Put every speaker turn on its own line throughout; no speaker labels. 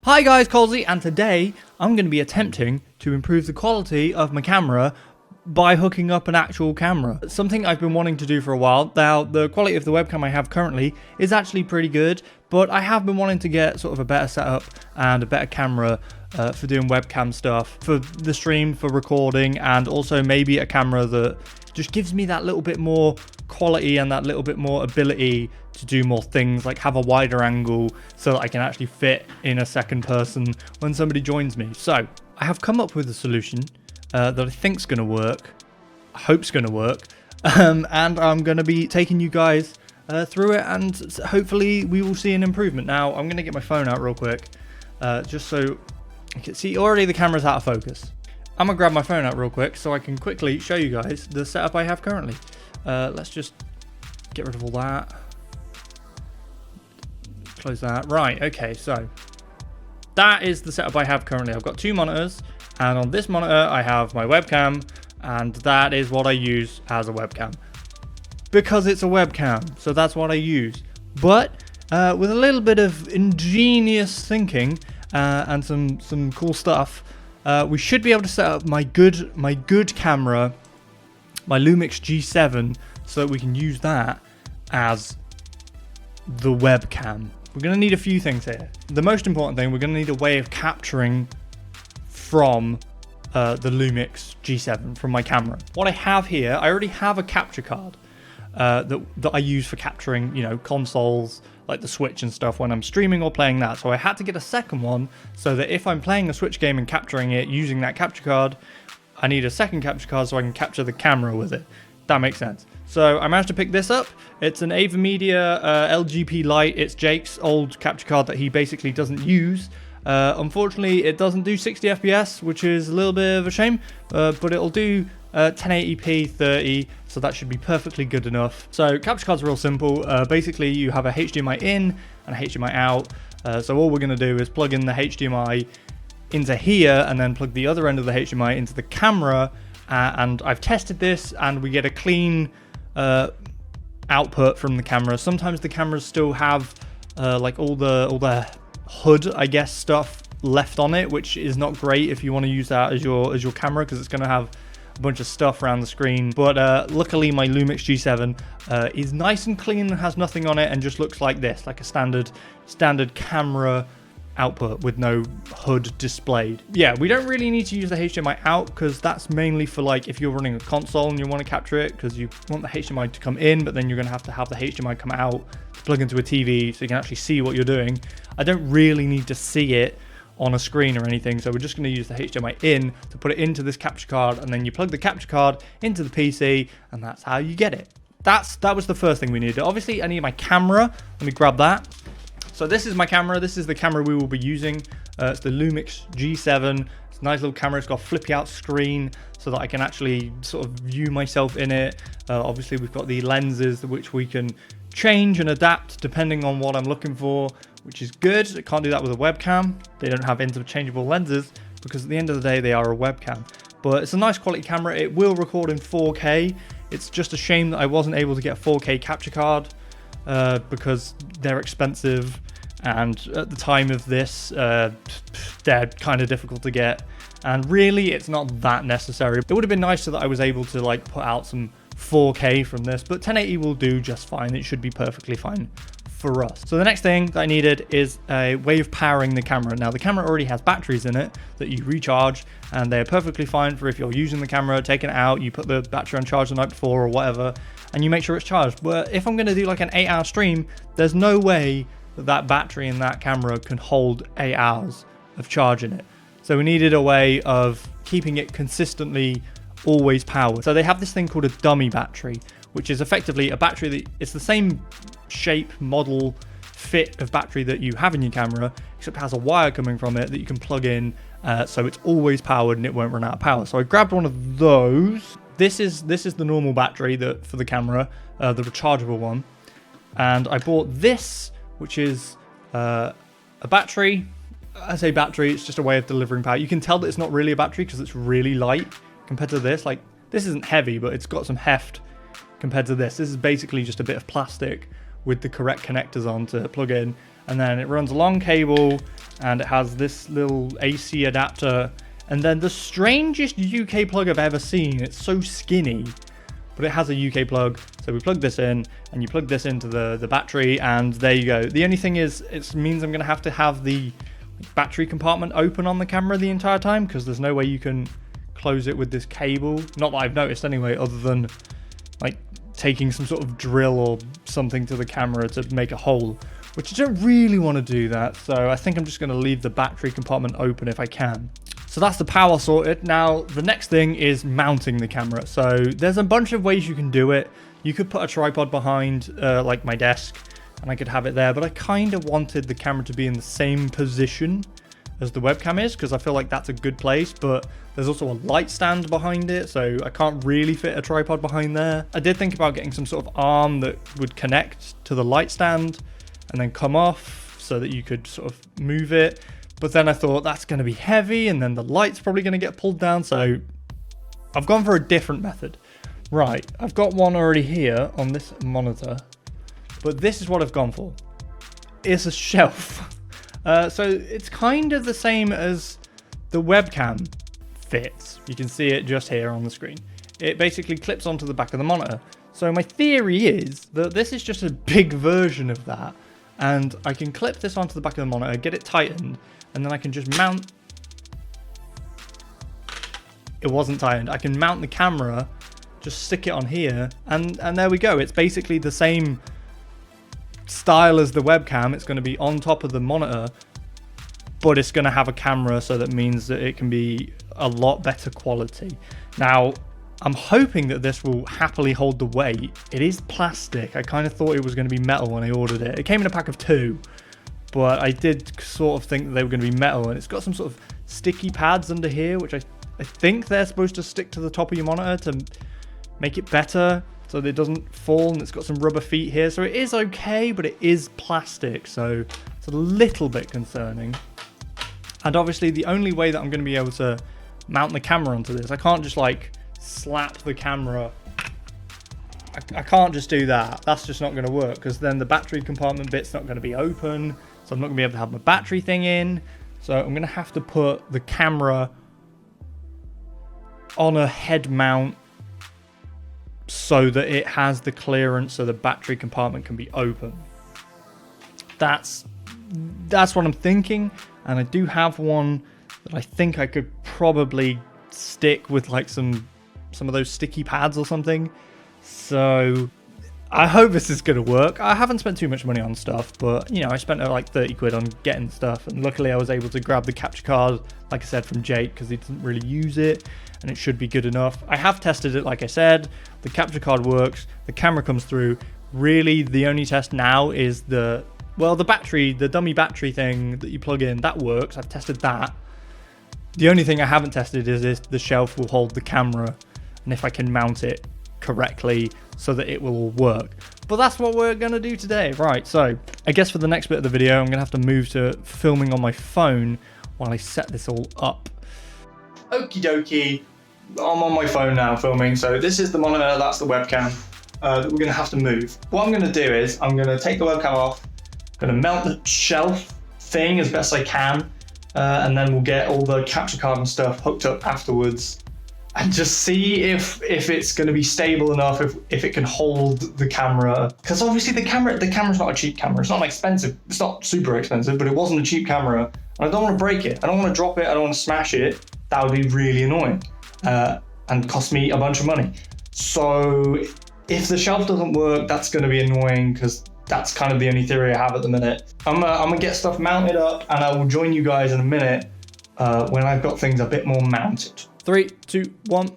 Hi guys, Colesy, and today I'm going to be attempting to improve the quality of my camera by hooking up an actual camera. Something I've been wanting to do for a while. Now, the quality of the webcam I have currently is actually pretty good, but I have been wanting to get sort of a better setup and a better camera for doing webcam stuff, for the stream, for recording, and also maybe a camera that just gives me that little bit more quality and that little bit more ability to do more things, like have a wider angle so that I can actually fit in a second person when somebody joins me. So I have come up with a solution that I think's going to work, I hope's going to work, and I'm going to be taking you guys through it, and hopefully we will see an improvement. Now I'm going to get my phone out real quick, just so you can see. Already the camera's out of focus. I'm going to grab my phone out real quick so I can quickly show you guys the setup I have currently. Let's just get rid of all that. Close that. Right, okay, so that is the setup I have currently. I've got two monitors, and on this monitor I have my webcam, and that is what I use as a webcam. Because it's a webcam, so that's what I use. But with a little bit of ingenious thinking and some cool stuff, we should be able to set up my good camera, my LUMIX G7, so that we can use that as the webcam. We're going to need a few things here. The most important thing, we're going to need a way of capturing from the LUMIX G7 from my camera. What I have here, I already have a capture card that I use for capturing, you know, consoles like the Switch and stuff when I'm streaming or playing that. So I had to get a second one so that if I'm playing a Switch game and capturing it using that capture card, I need a second capture card so I can capture the camera with it. That makes sense. So I managed to pick this up. It's an AVerMedia LGP Lite. It's Jake's old capture card that he basically doesn't use. Unfortunately, it doesn't do 60 FPS, which is a little bit of a shame, but it'll do 1080p 30, so that should be perfectly good enough. So capture cards are real simple. Basically, you have a HDMI in and a HDMI out. So all we're going to do is plug in the HDMI into here and then plug the other end of the HDMI into the camera. And I've tested this, and we get a clean output from the camera. Sometimes the cameras still have like all the hood, I guess, stuff left on it, which is not great if you want to use that as your camera, because it's going to have a bunch of stuff around the screen. But luckily my LUMIX G7 is nice and clean and has nothing on it, and just looks like this, like a standard camera output with no hood displayed. Yeah, we don't really need to use the HDMI out, because that's mainly for like if you're running a console and you want to capture it, because you want the HDMI to come in, but then you're going to have the HDMI come out to plug into a TV so you can actually see what you're doing. I don't really need to see it on a screen or anything, so we're just going to use the HDMI in to put it into this capture card, and then you plug the capture card into the PC, and that's how you get it. That was the first thing we needed. Obviously, I need my camera. Let me grab that. So this is my camera. This is the camera we will be using. It's the LUMIX G7. It's a nice little camera. It's got a flippy out screen so that I can actually sort of view myself in it. Obviously, we've got the lenses which we can change and adapt depending on what I'm looking for, which is good. I can't do that with a webcam. They don't have interchangeable lenses because at the end of the day, they are a webcam. But it's a nice quality camera. It will record in 4K. It's just a shame that I wasn't able to get a 4K capture card because they're expensive. And at the time of this, they're kind of difficult to get, and really it's not that necessary. It would have been nice so that I was able to like put out some 4K from this, but 1080 will do just fine. It should be perfectly fine for us. So the next thing that I needed is a way of powering the camera. Now the camera already has batteries in it that you recharge, and they're perfectly fine for if you're using the camera, taking it out, you put the battery on charge the night before or whatever, and you make sure it's charged. But if I'm going to do like an 8-hour stream, there's no way that battery in that camera can hold 8 hours of charge in it. So we needed a way of keeping it consistently always powered. So they have this thing called a dummy battery, which is effectively a battery that it's the same shape, model, fit of battery that you have in your camera, except it has a wire coming from it that you can plug in, so it's always powered and it won't run out of power. So I grabbed one of those. This is the normal battery that for the camera, the rechargeable one, and I bought this, which is a battery. I say battery, it's just a way of delivering power. You can tell that it's not really a battery because it's really light compared to this. Like, this isn't heavy, but it's got some heft compared to this. This is basically just a bit of plastic with the correct connectors on to plug in, and then it runs a long cable and it has this little AC adapter, and then the strangest UK plug I've ever seen. It's so skinny, but it has a UK plug. So we plug this in, and you plug this into the battery, and there you go. The only thing is, it means I'm going to have the battery compartment open on the camera the entire time, because there's no way you can close it with this cable. Not that I've noticed anyway, other than like taking some sort of drill or something to the camera to make a hole, which I don't really want to do that. So I think I'm just going to leave the battery compartment open if I can. So that's the power sorted. Now the next thing is mounting the camera. So there's a bunch of ways you can do it. You could put a tripod behind like my desk, and I could have it there, but I kind of wanted the camera to be in the same position as the webcam is, because I feel like that's a good place, but there's also a light stand behind it, so I can't really fit a tripod behind there. I did think about getting some sort of arm that would connect to the light stand and then come off so that you could sort of move it, but then I thought that's going to be heavy, and then the light's probably going to get pulled down, so I've gone for a different method. Right, I've got one already here on this monitor, but this is what I've gone for. It's a shelf. So it's kind of the same as the webcam fits. You can see it just here on the screen. It basically clips onto the back of the monitor. So my theory is that this is just a big version of that, and I can clip this onto the back of the monitor, get it tightened, and then I can just mount. It wasn't tightened. I can mount the camera, just stick it on here, and there we go. It's basically the same style as the webcam. It's going to be on top of the monitor, but it's going to have a camera, so that means that it can be a lot better quality. Now I'm hoping that this will happily hold the weight. It is plastic. I kind of thought it was going to be metal when I ordered it. It came in a pack of 2, but I did sort of think that they were going to be metal, and it's got some sort of sticky pads under here, which I think they're supposed to stick to the top of your monitor to make it better so that it doesn't fall, and it's got some rubber feet here, so it is okay, but it is plastic, so it's a little bit concerning. And obviously the only way that I'm going to be able to mount the camera onto this, I can't just like slap the camera. I can't just do that. That's just not going to work, because then the battery compartment bit's not going to be open, so I'm not going to be able to have my battery thing in. So I'm going to have to put the camera on a head mount so that it has the clearance so the battery compartment can be open. That's what I'm thinking, and I do have one that I think I could probably stick with like some of those sticky pads or something. So I hope this is going to work. I haven't spent too much money on stuff, but you know, I spent like 30 quid on getting stuff, and luckily I was able to grab the capture card, like I said, from Jake, because he doesn't really use it, and it should be good enough. I have tested it, like I said. The capture card works, the camera comes through. Really, the only test now is the battery, the dummy battery thing that you plug in, that works. I've tested that. The only thing I haven't tested is if the shelf will hold the camera, and if I can mount it correctly so that it will all work. But that's what we're going to do today. Right, so I guess for the next bit of the video, I'm going to have to move to filming on my phone while I set this all up. Okie dokie, I'm on my phone now filming. So this is the monitor, that's the webcam that we're going to have to move. What I'm going to do is I'm going to take the webcam off, I'm going to mount the shelf thing as best I can, and then we'll get all the capture card and stuff hooked up afterwards, and just see if it's going to be stable enough, if it can hold the camera. Because obviously the camera's not a cheap camera. It's not expensive. It's not super expensive, but it wasn't a cheap camera. And I don't want to break it. I don't want to drop it. I don't want to smash it. That would be really annoying and cost me a bunch of money. So if the shelf doesn't work, that's going to be annoying, because that's kind of the only theory I have at the minute. I'm gonna get stuff mounted up, and I will join you guys in a minute when I've got things a bit more mounted. 3, 2, 1.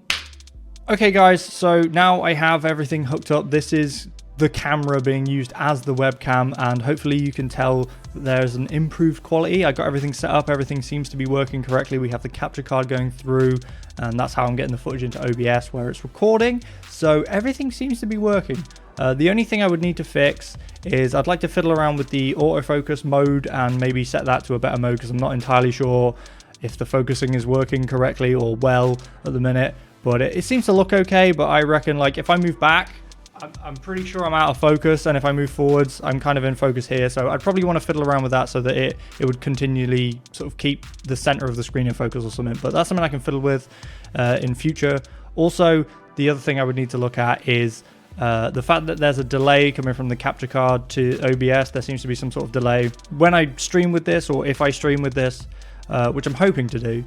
Okay guys, so now I have everything hooked up. This is the camera being used as the webcam, and hopefully you can tell that there's an improved quality. I got everything set up, everything seems to be working correctly. We have the capture card going through, and that's how I'm getting the footage into OBS where it's recording. So everything seems to be working. The only thing I would need to fix is I'd like to fiddle around with the autofocus mode and maybe set that to a better mode, because I'm not entirely sure if the focusing is working correctly or well at the minute. But it seems to look okay, but I reckon like if I move back, I'm pretty sure I'm out of focus, and if I move forwards, I'm kind of in focus here. So I'd probably want to fiddle around with that so that it would continually sort of keep the center of the screen in focus or something. But that's something I can fiddle with in future. Also, the other thing I would need to look at is the fact that there's a delay coming from the capture card to OBS. There seems to be some sort of delay. When I stream with this, or if I stream with this, which I'm hoping to do,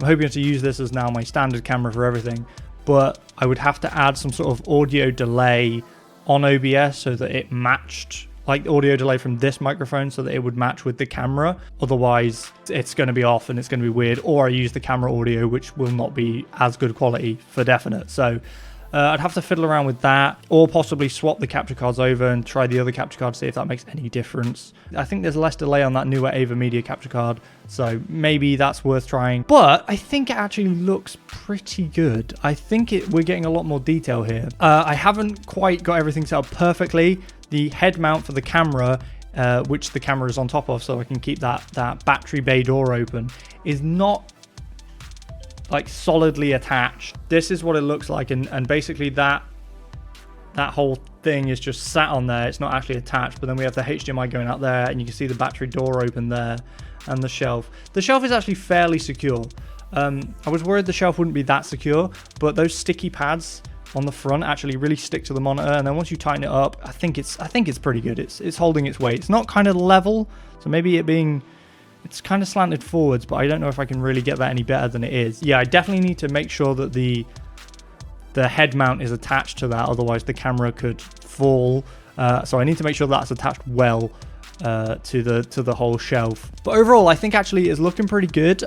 I'm hoping to use this as now my standard camera for everything. But I would have to add some sort of audio delay on OBS so that it matched, like the audio delay from this microphone, so that it would match with the camera. Otherwise, it's going to be off and it's going to be weird. Or I use the camera audio, which will not be as good quality for definite. So I'd have to fiddle around with that, or possibly swap the capture cards over and try the other capture card to see if that makes any difference. I think there's less delay on that newer Ava Media capture card, so maybe that's worth trying. But I think it actually looks pretty good. I think we're getting a lot more detail here. I haven't quite got everything set up perfectly. The head mount for the camera, which the camera is on top of, so I can keep that battery bay door open, is not like solidly attached. This is what it looks like, and basically that whole thing is just sat on there. It's not actually attached, but then we have the HDMI going out there, and you can see the battery door open there, and the shelf. The shelf is actually fairly secure. I was worried the shelf wouldn't be that secure, but those sticky pads on the front actually really stick to the monitor, and then once you tighten it up, I think it's pretty good. It's holding its weight. It's not kind of level, so maybe it's kind of slanted forwards, but I don't know if I can really get that any better than it is. Yeah, I definitely need to make sure that the head mount is attached to that, otherwise the camera could fall. So I need to make sure that's attached well to the whole shelf. But overall, I think actually it's looking pretty good.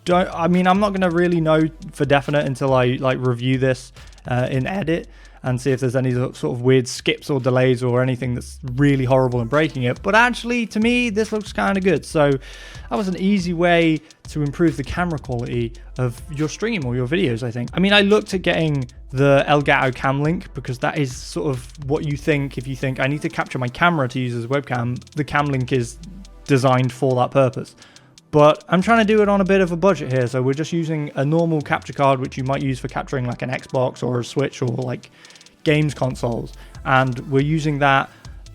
I mean, I'm not going to really know for definite until I like review this in edit and see if there's any sort of weird skips or delays or anything that's really horrible and breaking it. But actually, to me, this looks kind of good. So that was an easy way to improve the camera quality of your stream or your videos, I think. I mean, I looked at getting the Elgato cam link because that is sort of what you think if you think I need to capture my camera to use as a webcam. The cam link is designed for that purpose. But I'm trying to do it on a bit of a budget here, so we're just using a normal capture card, which you might use for capturing like an Xbox or a Switch or like games consoles, and we're using that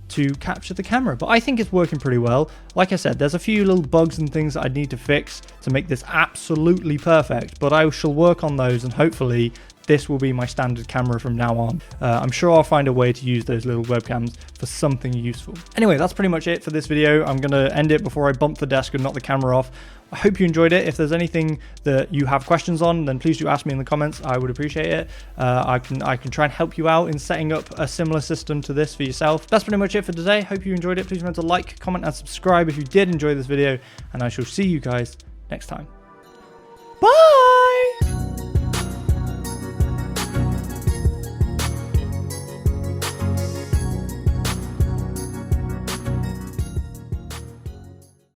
to capture the camera. But I think it's working pretty well. Like I said, there's a few little bugs and things that I need to fix to make this absolutely perfect, but I shall work on those, and hopefully this will be my standard camera from now on. I'm sure I'll find a way to use those little webcams for something useful. Anyway, that's pretty much it for this video. I'm going to end it before I bump the desk and knock the camera off. I hope you enjoyed it. If there's anything that you have questions on, then please do ask me in the comments. I would appreciate it. I can try and help you out in setting up a similar system to this for yourself. That's pretty much it for today. Hope you enjoyed it. Please remember to like, comment, and subscribe if you did enjoy this video, and I shall see you guys next time. Bye!